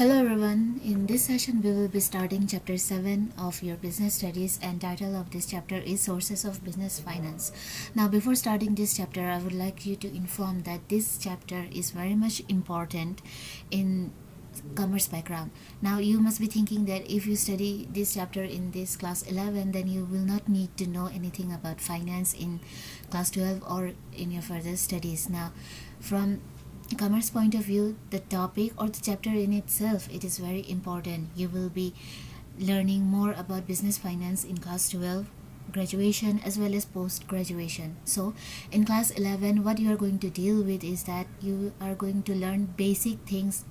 Hello everyone, in this session we will be starting chapter 7 of your business studies, and title of this chapter is Sources of Business Finance. Now before starting this chapter, I would like you to inform that this chapter is very much important in commerce background. Now you must be thinking that if you study this chapter in this class 11, then you will not need to know anything about finance in class 12 or in your further studies. Now from commerce point of view, the topic or the chapter in itself, it is very important. You will be learning more about business finance in class 12 graduation as well as post graduation. So in class 11, what you are going to deal with is that you are going to learn basic things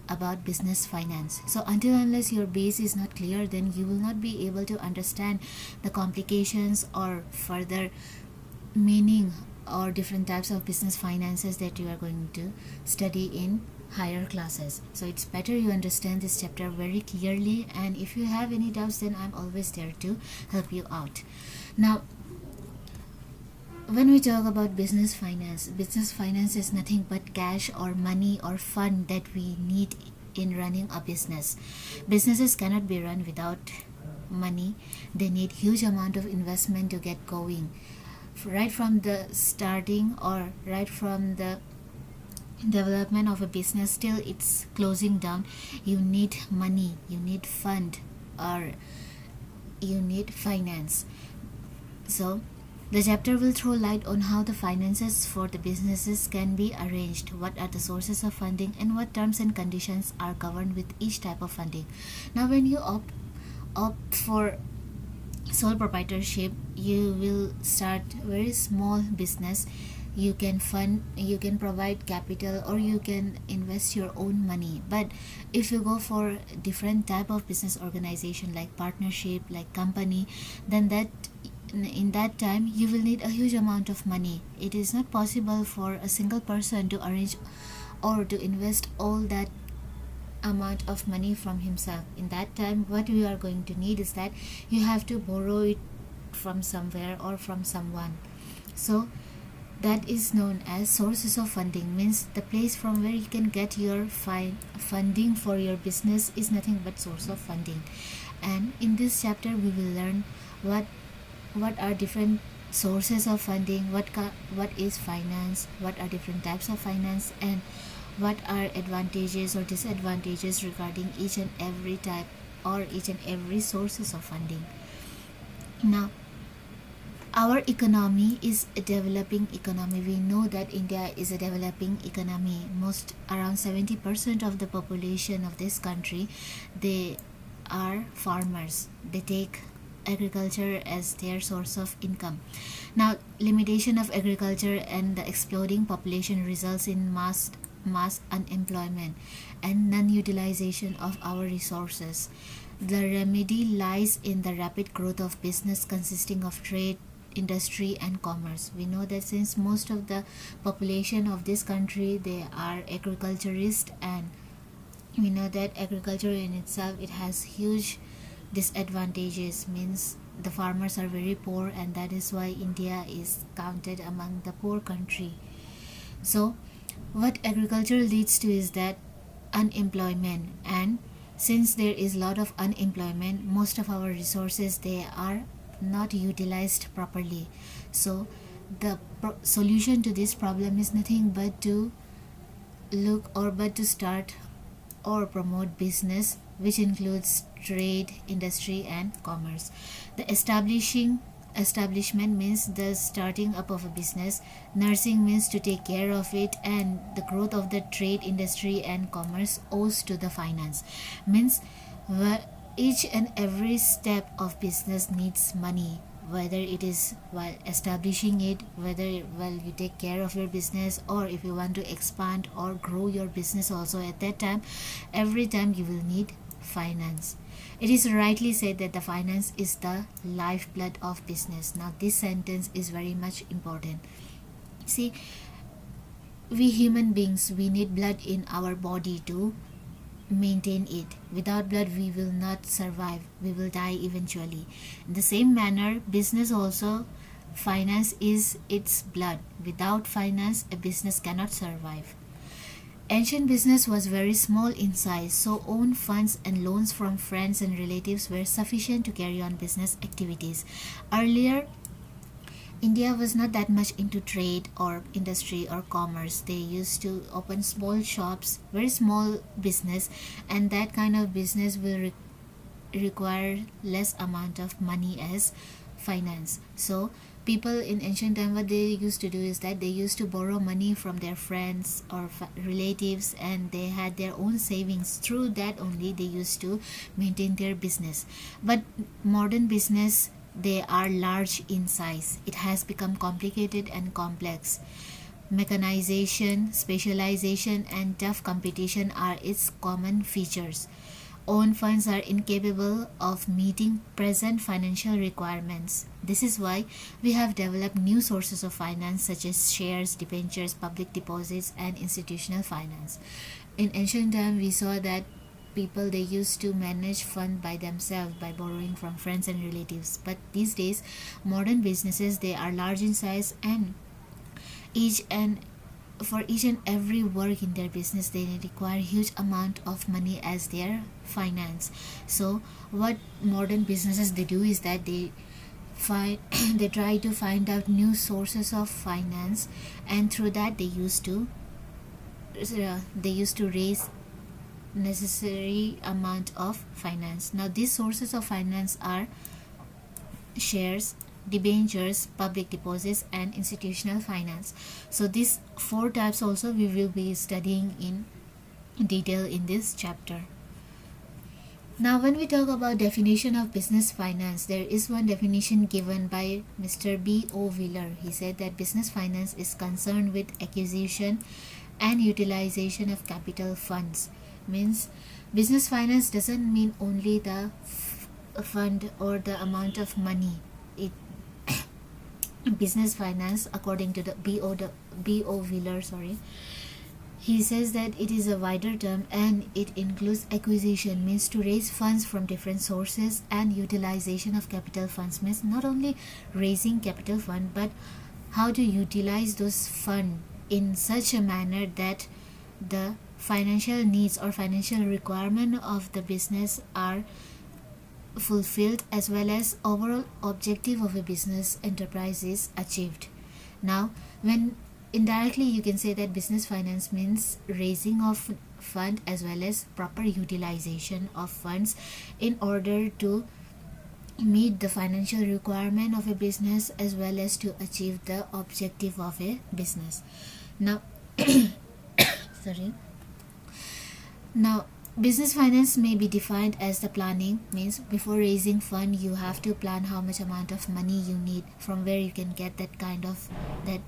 about business finance. So until unless your base is not clear, then you will not be able to understand the complications or further meaning or different types of business finances that you are going to study in higher classes. So it's better you understand this chapter very clearly, and if you have any doubts, then I'm always there to help you out. Now when we talk about business finance is nothing but cash or money or fund that we need in running a business. Businesses cannot be run without money. They need huge amount of investment to get going. Right from the starting or right from the development of a business till it's closing down, you need money, you need fund, or you need finance. So the chapter will throw light on how the finances for the businesses can be arranged, what are the sources of funding, and what terms and conditions are governed with each type of funding. Now when you opt for sole proprietorship, you will start very small business. You can provide capital, or you can invest your own money. But if you go for different type of business organization like partnership, like company, then in that time you will need a huge amount of money. It is not possible for a single person to arrange or to invest all that amount of money from himself. In that time, what we are going to need is that you have to borrow it from somewhere or from someone. So that is known as sources of funding, means the place from where you can get your funding for your business is nothing but source of funding. And in this chapter we will learn what are different sources of funding, what is finance, what are different types of finance, and what are advantages or disadvantages regarding each and every type or each and every sources of funding. Now our economy is a developing economy. We know that India is a developing economy. Around 70% of the population of this country, they are farmers. They take agriculture as their source of income. Now limitation of agriculture and the exploding population results in mass unemployment and non-utilization of our resources. The remedy lies in the rapid growth of business consisting of trade, industry, and commerce. We know that since most of the population of this country, they are agriculturists, and we know that agriculture in itself, it has huge disadvantages, means the farmers are very poor, and that is why India is counted among the poor country. So what agriculture leads to is that unemployment, and since there is a lot of unemployment, most of our resources, they are not utilized properly. So the solution to this problem is nothing but to start or promote business, which includes trade, industry, and commerce. The establishment means the starting up of a business. Nursing means to take care of it, and the growth of the trade, industry, and commerce owes to the finance, means each and every step of business needs money, whether it is while establishing it, whether while you take care of your business, or if you want to expand or grow your business also. At that time, every time you will need finance. It is rightly said that the finance is the lifeblood of business. Now this sentence is very much important. See, we human beings, we need blood in our body to maintain it. Without blood we will not survive, we will die eventually. In the same manner, business also, finance is its blood. Without finance, a business cannot survive. Ancient business was very small in size, so own funds and loans from friends and relatives were sufficient to carry on business activities. Earlier, India was not that much into trade or industry or commerce. They used to open small shops, very small business, and that kind of business will require less amount of money as finance. So people in ancient time, what they used to do is that they used to borrow money from their friends or relatives, and they had their own savings. Through that only they used to maintain their business. But modern business, they are large in size. It has become complicated and complex. Mechanization, specialization, and tough competition are its common features. Own funds are incapable of meeting present financial requirements. This is why we have developed new sources of finance such as shares, debentures, public deposits, and institutional finance. In ancient time, we saw that people, they used to manage fund by themselves by borrowing from friends and relatives. But these days, modern businesses, they are large in size, and each and for each and every work in their business, they require huge amount of money as their finance. So what modern businesses they do is that they find they try to find out new sources of finance, and through that they used to raise necessary amount of finance. Now these sources of finance are shares, debentures, public deposits, and institutional finance. So these four types also we will be studying in detail in this chapter. Now when we talk about definition of business finance, there is one definition given by Mr. B.O. Wheeler. He said that business finance is concerned with acquisition and utilization of capital funds. Means business finance doesn't mean only the fund or the amount of money. It business finance, according to the B.O. Wheeler, he says that it is a wider term, and it includes acquisition, means to raise funds from different sources, and utilization of capital funds, means not only raising capital fund but how to utilize those funds in such a manner that the financial needs or financial requirement of the business are fulfilled, as well as overall objective of a business enterprise is achieved. Now when indirectly you can say that business finance means raising of fund as well as proper utilization of funds in order to meet the financial requirement of a business as well as to achieve the objective of a business. Now now business finance may be defined as the planning, means before raising fund you have to plan how much amount of money you need, from where you can get that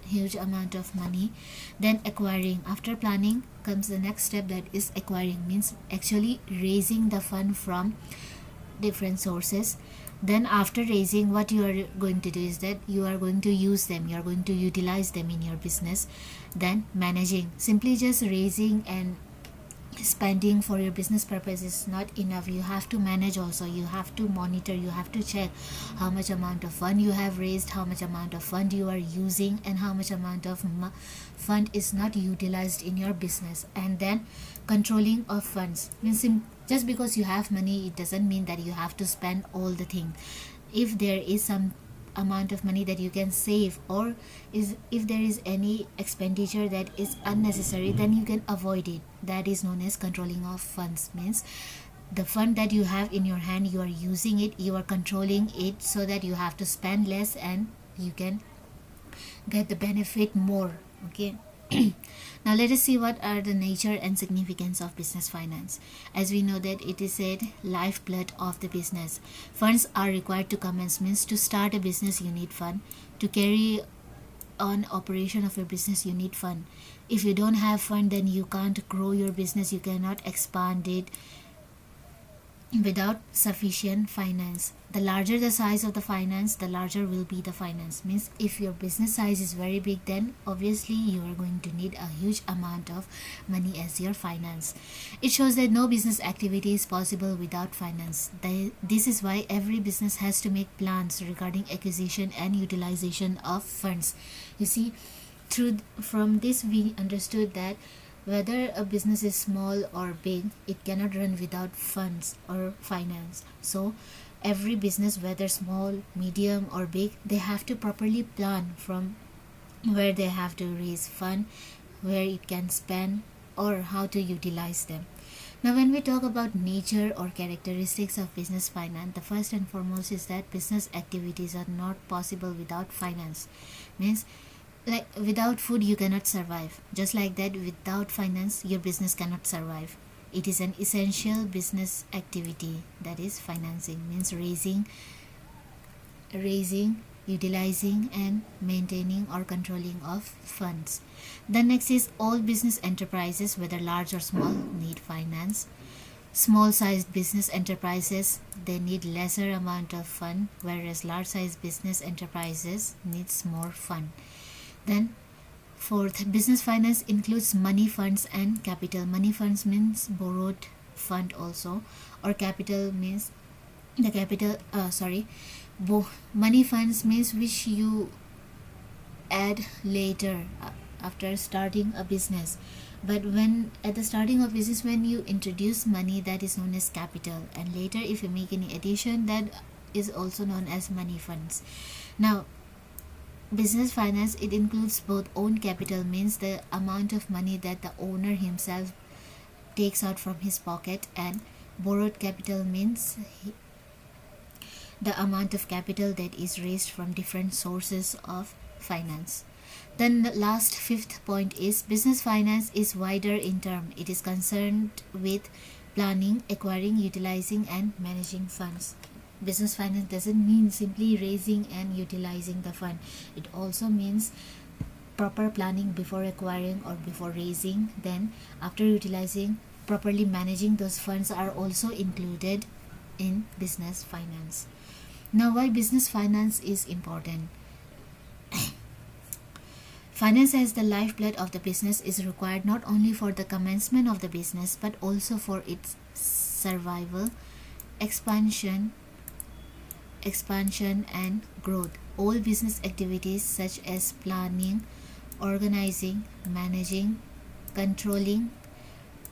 huge amount of money. Then acquiring, after planning comes the next step, that is acquiring, means actually raising the fund from different sources. Then after raising, what you are going to do is that you are going to use them, you are going to utilize them in your business. Then managing, simply just raising and spending for your business purpose is not enough. You have to manage also, you have to monitor, you have to check how much amount of fund you have raised, how much amount of fund you are using, and how much amount of fund is not utilized in your business. And then controlling of funds, means just because you have money, it doesn't mean that you have to spend all the thing. If there is some amount of money that you can save, or if there is any expenditure that is unnecessary, then you can avoid it. That is known as controlling of funds, means the fund that you have in your hand, you are using it, you are controlling it, so that you have to spend less and you can get the benefit more. Okay. Now let us see what are the nature and significance of business finance. As we know that it is said lifeblood of the business. Funds are required to commence, means to start a business you need fund. To carry on operation of your business you need fund. If you don't have fund, then you can't grow your business, you cannot expand it without sufficient finance. The larger the size of the finance, the larger will be the finance. Means if your business size is very big, then obviously you are going to need a huge amount of money as your finance. It shows that no business activity is possible without finance. This is why every business has to make plans regarding acquisition and utilization of funds. You see, from this we understood that Whether a business is small or big, it cannot run without funds or finance. So every business, whether small, medium or big, they have to properly plan from where they have to raise fund, where it can spend, or how to utilize them. Now, when we talk about nature or characteristics of business finance, the first and foremost is that business activities are not possible without finance. Means, like without food you cannot survive. Just like that, without finance your business cannot survive. It is an essential business activity, that is financing, means raising, utilizing and maintaining or controlling of funds. The next is all business enterprises, whether large or small, need finance. Small sized business enterprises, they need lesser amount of fund, whereas large sized business enterprises needs more fund. Then fourth, business finance includes money funds and capital. Money funds means borrowed fund also, or capital means the capital money funds means which you add later after starting a business. But when at the starting of business, when you introduce money, that is known as capital, and later if you make any addition, that is also known as money funds. Now, business finance, it includes both own capital, means the amount of money that the owner himself takes out from his pocket, and borrowed capital means the amount of capital that is raised from different sources of finance. Then the last fifth point is business finance is wider in term. It is concerned with planning, acquiring, utilizing and managing funds. Business finance doesn't mean simply raising and utilizing the fund. It also means proper planning before acquiring or before raising. Then after utilizing, properly managing those funds are also included in business finance. Now, why business finance is important? Finance as the lifeblood of the business is required not only for the commencement of the business but also for its survival, expansion and growth. All business activities such as planning, organizing, managing, controlling,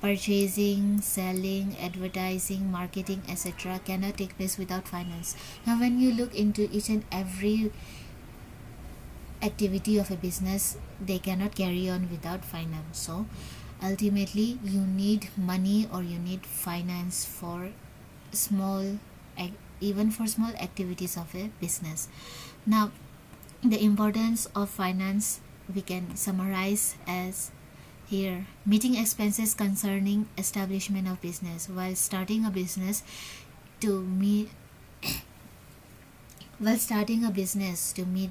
purchasing, selling, advertising, marketing, etc. cannot take place without finance. Now, when you look into each and every activity of a business, they cannot carry on without finance. So ultimately you need money or you need finance for small, even for small activities of a business. Now, the importance of finance we can summarize as here: meeting expenses concerning establishment of business. While starting a business to meet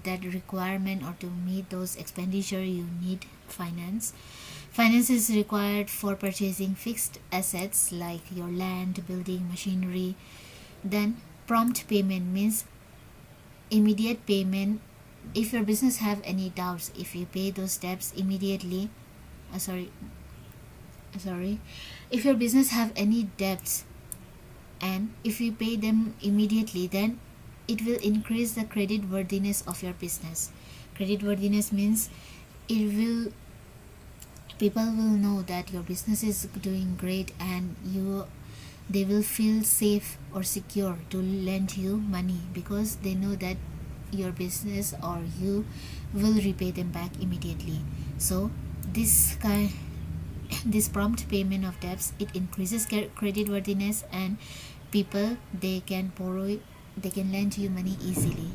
that requirement or to meet those expenditure, you need finance. Finance is required for purchasing fixed assets like your land, building, machinery. Then prompt payment means immediate payment. If your business have any doubts, if you pay those debts immediately, if your business have any debts and if you pay them immediately, then it will increase the credit worthiness of your business. Credit worthiness means people will know that your business is doing great, and they will feel safe or secure to lend you money because they know that your business or you will repay them back immediately. So this prompt payment of debts, it increases credit worthiness, and people, they can lend you money easily.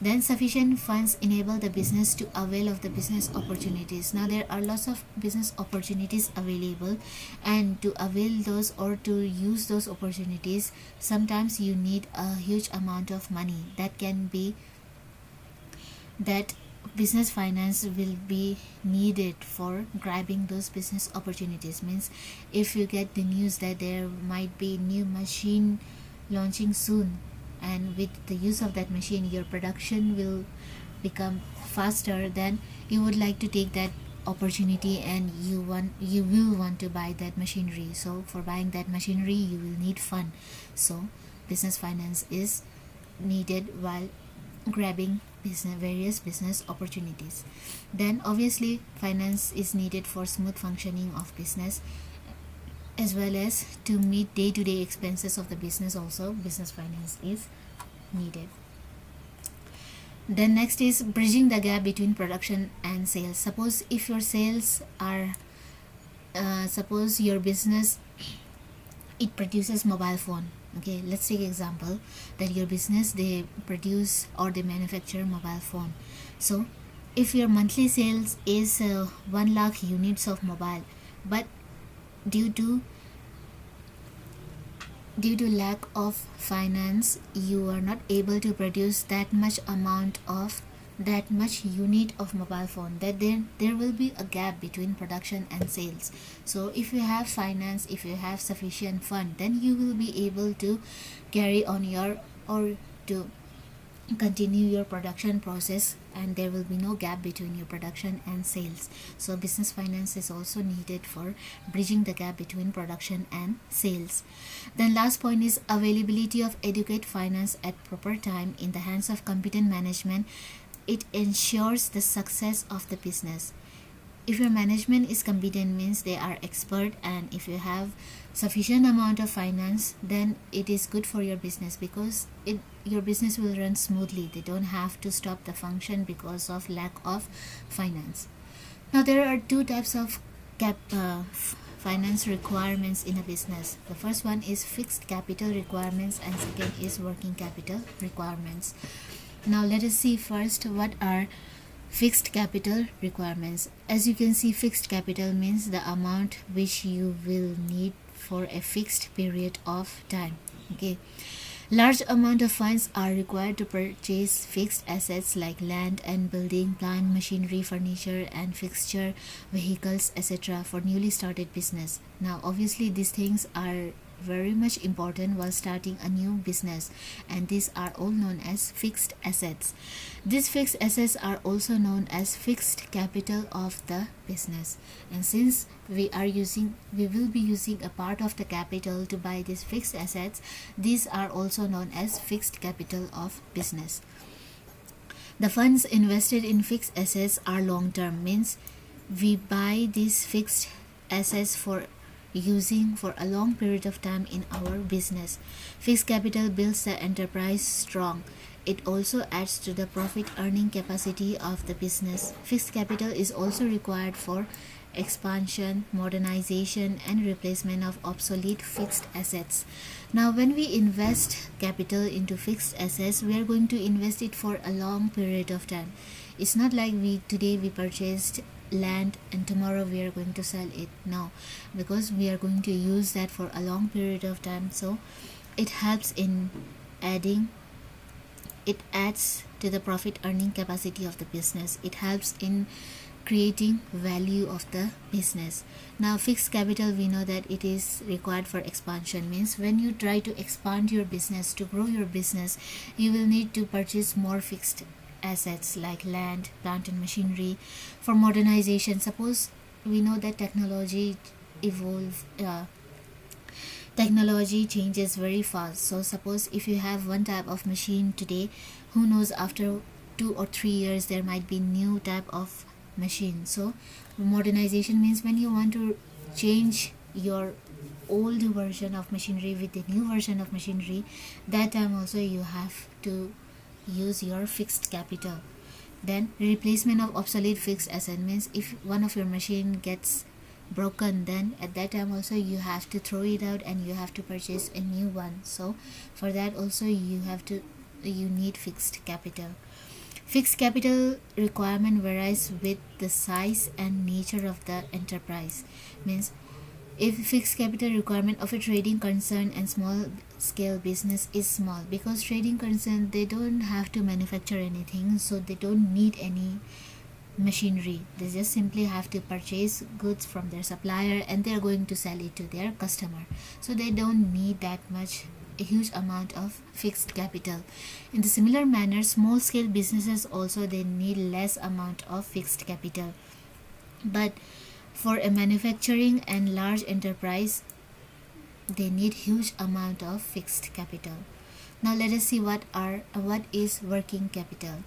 Then sufficient funds enable the business to avail of the business opportunities. Now, there are lots of business opportunities available, and to avail those or to use those opportunities, sometimes you need a huge amount of money. That business finance will be needed for grabbing those business opportunities. Means if you get the news that there might be new machine launching soon, and with the use of that machine your production will become faster, then you would like to take that opportunity and you will want to buy that machinery. So for buying that machinery you will need fund. So business finance is needed while grabbing various business opportunities. Then obviously finance is needed for smooth functioning of business, as well as to meet day-to-day expenses of the business. Also business finance is needed. Then next is bridging the gap between production and sales. Suppose if your sales are suppose your business, it produces mobile phone. Okay, let's take example that your business, they produce or they manufacture mobile phone. So if your monthly sales is 1 lakh units of mobile, but due to lack of finance, you are not able to produce that much unit of mobile phone, that then there will be a gap between production and sales. So if you have finance, if you have sufficient fund, then you will be able to carry on your or to continue your production process, and there will be no gap between your production and sales. So business finance is also needed for bridging the gap between production and sales. Then last point is availability of adequate finance at proper time in the hands of competent management. It ensures the success of the business. If your management is competent, means they are expert, and if you have sufficient amount of finance, then it is good for your business, because your business will run smoothly. They don't have to stop the function because of lack of finance. Now there are two types of finance requirements in a business. The first one is fixed capital requirements, and second is working capital requirements. Now let us see first what are fixed capital requirements. As you can see, fixed capital means the amount which you will need for a fixed period of time. Okay, large amount of funds are required to purchase fixed assets like land and building, plant, machinery, furniture and fixture, vehicles, etc. for newly started business. Now obviously these things are very much important while starting a new business, and these are all known as fixed assets. These fixed assets are also known as fixed capital of the business, and since we will be using a part of the capital to buy these fixed assets, these are also known as fixed capital of business. The funds invested in fixed assets are long term, means we buy these fixed assets for using for a long period of time in our business. Fixed capital builds the enterprise strong. It also adds to the profit earning capacity of the business. Fixed capital is also required for expansion, modernization and replacement of obsolete fixed assets. Now when we invest capital into fixed assets, we are going to invest it for a long period of time. It's not like today we purchased land and tomorrow we are going to sell it. No, because we are going to use that for a long period of time. So it helps in it adds to the profit earning capacity of the business. It helps in creating value of the business. Now fixed capital, we know that it is required for expansion, means when you try to expand your business, to grow your business, you will need to purchase more fixed assets like land, plant and machinery. For modernization, suppose we know that technology changes very fast. So suppose if you have one type of machine today, who knows, after 2 or 3 years there might be new type of machine. So modernization means when you want to change your old version of machinery with the new version of machinery, that time also you have to use your fixed capital. Then replacement of obsolete fixed asset means if one of your machine gets broken, then at that time also you have to throw it out and you have to purchase a new one. So for that also you need fixed capital. Fixed capital requirement varies with the size and nature of the enterprise. Means if fixed capital requirement of a trading concern and small scale business is small, because trading concern, they don't have to manufacture anything, so they don't need any machinery. They just simply have to purchase goods from their supplier and they're going to sell it to their customer. So they don't need a huge amount of fixed capital. In the similar manner, small scale businesses also, they need less amount of fixed capital. But for a manufacturing and large enterprise, they need huge amount of fixed capital. Now let us see what is working capital.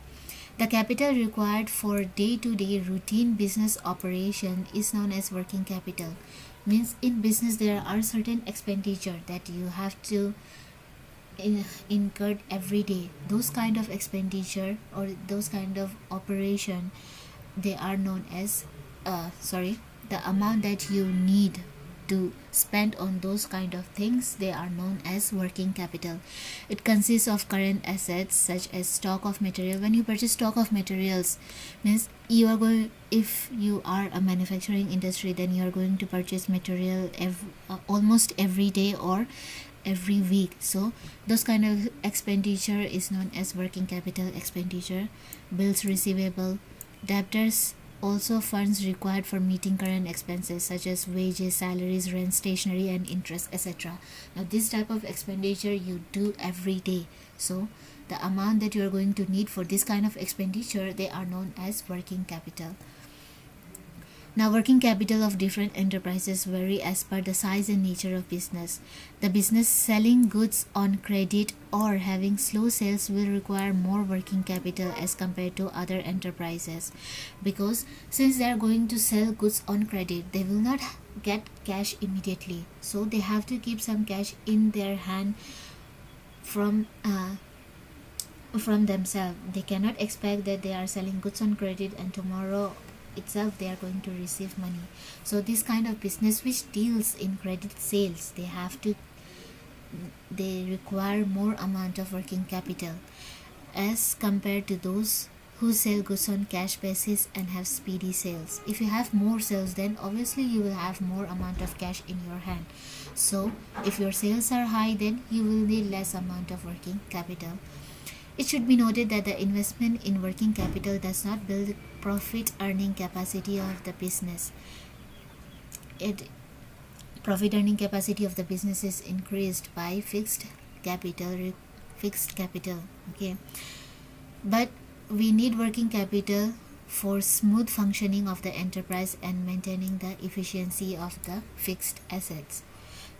The capital required for day-to-day routine business operation is known as working capital. Means in business there are certain expenditure that you have to incur every day. Those kind of expenditure or those kind of operation, they are known as the amount that you need to spend on those kind of things, they are known as working capital. It consists of current assets such as stock of material. When you purchase stock of materials, means you are going, if you are a manufacturing industry, then you are going to purchase material almost every day or every week. So those kind of expenditure is known as working capital expenditure. Bills receivable, debtors, also funds required for meeting current expenses such as wages, salaries, rent, stationery and interest, etc. Now this type of expenditure you do every day, so the amount that you are going to need for this kind of expenditure, they are known as working capital. Now, working capital of different enterprises vary as per the size and nature of business. The business selling goods on credit or having slow sales will require more working capital as compared to other enterprises, because since they are going to sell goods on credit, they will not get cash immediately, so they have to keep some cash in their hand from themselves. They cannot expect that they are selling goods on credit and tomorrow itself they are going to receive money. So this kind of business which deals in credit sales, they require more amount of working capital as compared to those who sell goods on cash basis and have speedy sales. If you have more sales, then obviously you will have more amount of cash in your hand. So if your sales are high, then you will need less amount of working capital. It should be noted that the investment in working capital does not build profit earning capacity of the business. Profit earning capacity of the business is increased by fixed capital. Okay, but we need working capital for smooth functioning of the enterprise and maintaining the efficiency of the fixed assets.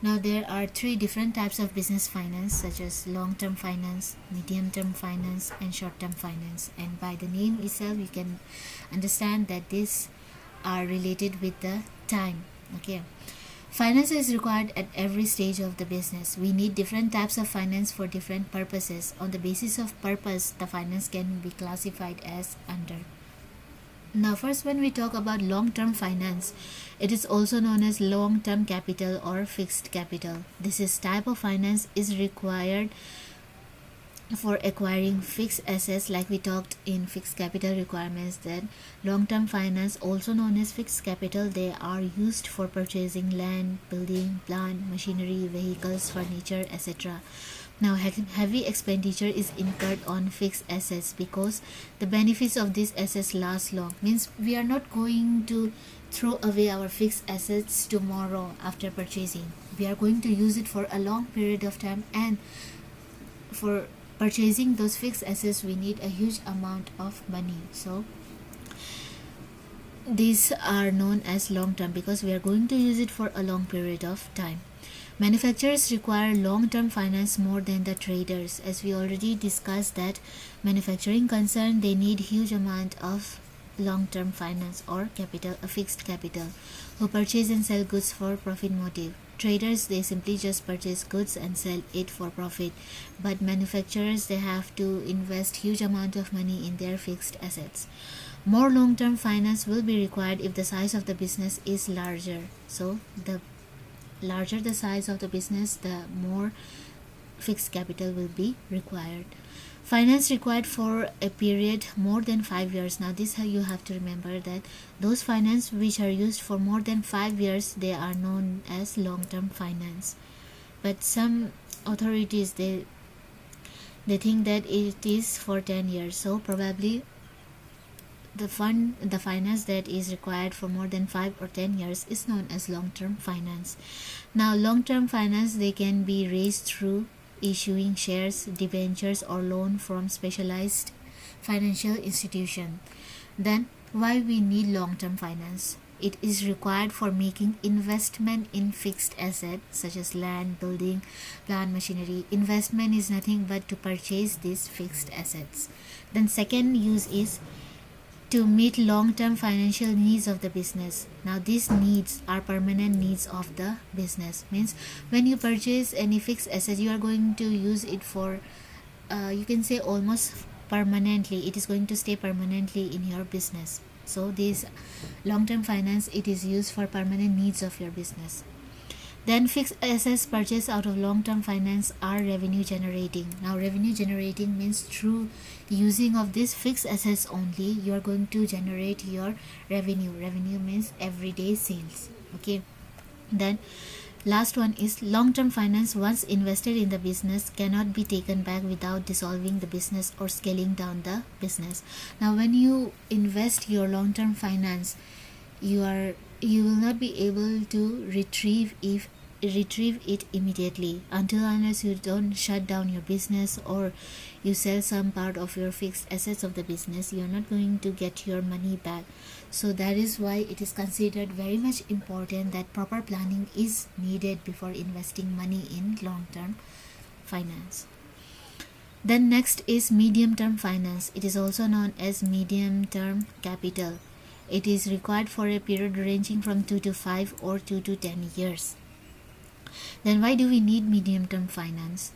Now there are three different types of business finance, such as long-term finance, medium-term finance and short-term finance, and by the name itself you can understand that these are related with the time. Okay, finance is required at every stage of the business. We need different types of finance for different purposes. On the basis of purpose, the finance can be classified as under. Now first, when we talk about long-term finance, it is also known as long-term capital or fixed capital. This type of finance is required for acquiring fixed assets, like we talked in fixed capital requirements. Then long-term finance, also known as fixed capital, they are used for purchasing land, building, plant, machinery, vehicles, furniture, etc. Now heavy expenditure is incurred on fixed assets because the benefits of these assets last long. Means we are not going to throw away our fixed assets tomorrow after purchasing. We are going to use it for a long period of time, and for purchasing those fixed assets we need a huge amount of money. So these are known as long term because we are going to use it for a long period of time. Manufacturers require long-term finance more than the traders. As we already discussed that manufacturing concern, they need huge amount of long-term finance or capital, a fixed capital, who purchase and sell goods for profit motive. Traders, they simply just purchase goods and sell it for profit. But manufacturers, they have to invest huge amount of money in their fixed assets. More long-term finance will be required if the size of the business is larger. So the larger the size of the business, the more fixed capital will be required. Finance required for a period more than 5 years. Now this you have to remember that those finance which are used for more than 5 years, they are known as long-term finance. But some authorities, they think that it is for 10 years. So probably the finance that is required for more than 5 or 10 years is known as long-term finance. Now long-term finance, they can be raised through issuing shares, debentures or loan from specialized financial institution. Then why we need long-term finance? It is required for making investment in fixed assets such as land, building, plant, machinery. Investment is nothing but to purchase these fixed assets. Then second use is to meet long-term financial needs of the business. Now these needs are permanent needs of the business. Means when you purchase any fixed asset, you are going to use it for you can say almost permanently. It is going to stay permanently in your business. So this long-term finance, it is used for permanent needs of your business. Then fixed assets purchased out of long-term finance are revenue generating. Now revenue generating means through using of these fixed assets only, you are going to generate your revenue. Revenue means everyday sales. Okay. Then last one is long-term finance. Once invested in the business, cannot be taken back without dissolving the business or scaling down the business. Now when you invest your long-term finance, you will not be able to retrieve it immediately until unless you don't shut down your business or you sell some part of your fixed assets of the business. You are not going to get your money back. So that is why it is considered very much important that proper planning is needed before investing money in long-term finance. Then next is medium-term finance. It is also known as medium-term capital. It is required for a period ranging from 2 to 5 or 2 to 10 years. Then why do we need medium-term finance?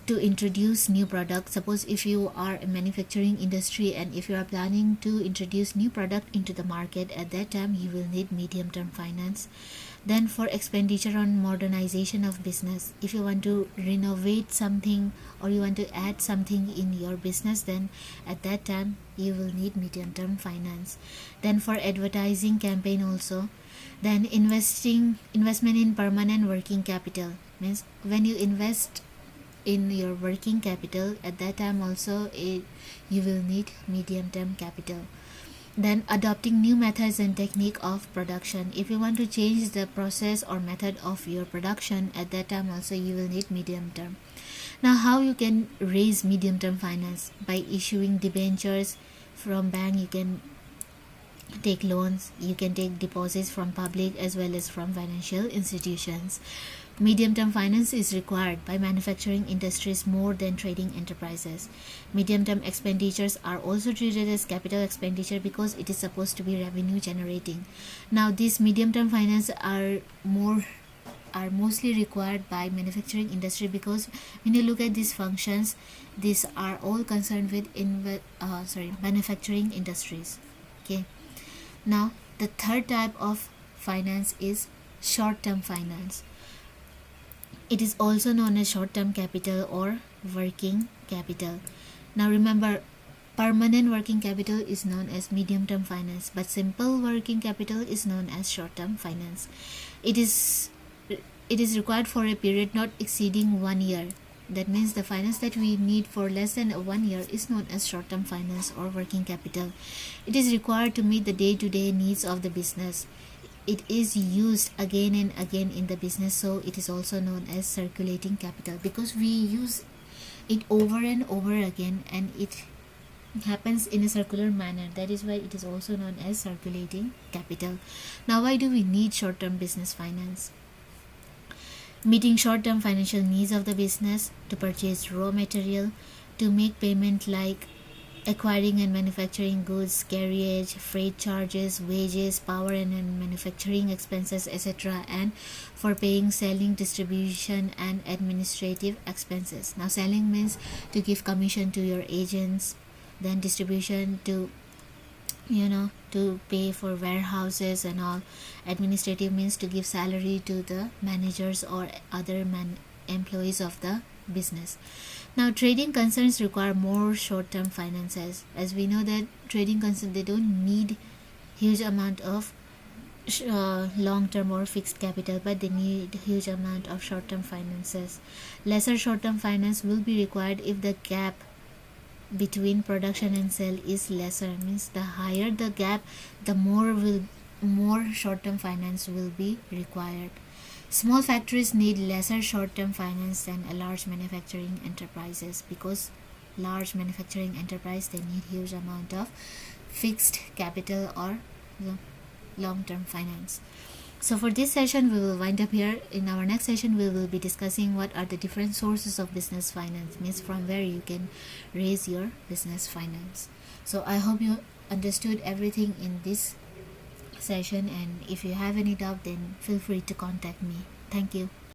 To introduce new products. Suppose if you are a manufacturing industry and if you are planning to introduce new product into the market, at that time you will need medium-term finance. Then for expenditure on modernization of business, if you want to renovate something or you want to add something in your business, then at that time you will need medium-term finance. Then for advertising campaign also. Then investment in permanent working capital means when you invest in your working capital, at that time also you will need medium-term capital. Then adopting new methods and technique of production. If you want to change the process or method of your production, at that time also you will need medium-term. Now how you can raise medium-term finance? By issuing debentures from bank. You can take loans, you can take deposits from public as well as from financial institutions. Medium-term finance is required by manufacturing industries more than trading enterprises. Medium-term expenditures are also treated as capital expenditure because it is supposed to be revenue generating. Now these medium-term finance are mostly required by manufacturing industry because when you look at these functions, these are all concerned with manufacturing industries. Okay. Now the third type of finance is short-term finance. It is also known as short-term capital or working capital. Now remember, permanent working capital is known as medium-term finance, but simple working capital is known as short-term finance. It is required for a period not exceeding 1 year. That means the finance that we need for less than 1 year is known as short-term finance or working capital. It is required to meet the day-to-day needs of the business. It is used again and again in the business, so it is also known as circulating capital because we use it over and over again and it happens in a circular manner. That is why it is also known as circulating capital. Now why do we need short-term business finance? Meeting short-term financial needs of the business, to purchase raw material, to make payment like acquiring and manufacturing goods, carriage, freight charges, wages, power and manufacturing expenses, etc., and for paying selling, distribution and administrative expenses. Now selling means to give commission to your agents, then distribution to pay for warehouses and all. Administrative means to give salary to the managers or other employees of the business. Now trading concerns require more short-term finances. As we know that trading concerns, they don't need huge amount of long-term or fixed capital, but they need huge amount of short-term finances. Lesser short-term finance will be required if the gap between production and sale is lesser. Means the higher the gap, the more short-term finance will be required. Small factories need lesser short-term finance than a large manufacturing enterprises because large manufacturing enterprise, they need huge amount of fixed capital or long-term finance. So for this session, we will wind up here. In our next session, we will be discussing what are the different sources of business finance, means from where you can raise your business finance. So I hope you understood everything in this session, and if you have any doubt, then feel free to contact me. Thank you.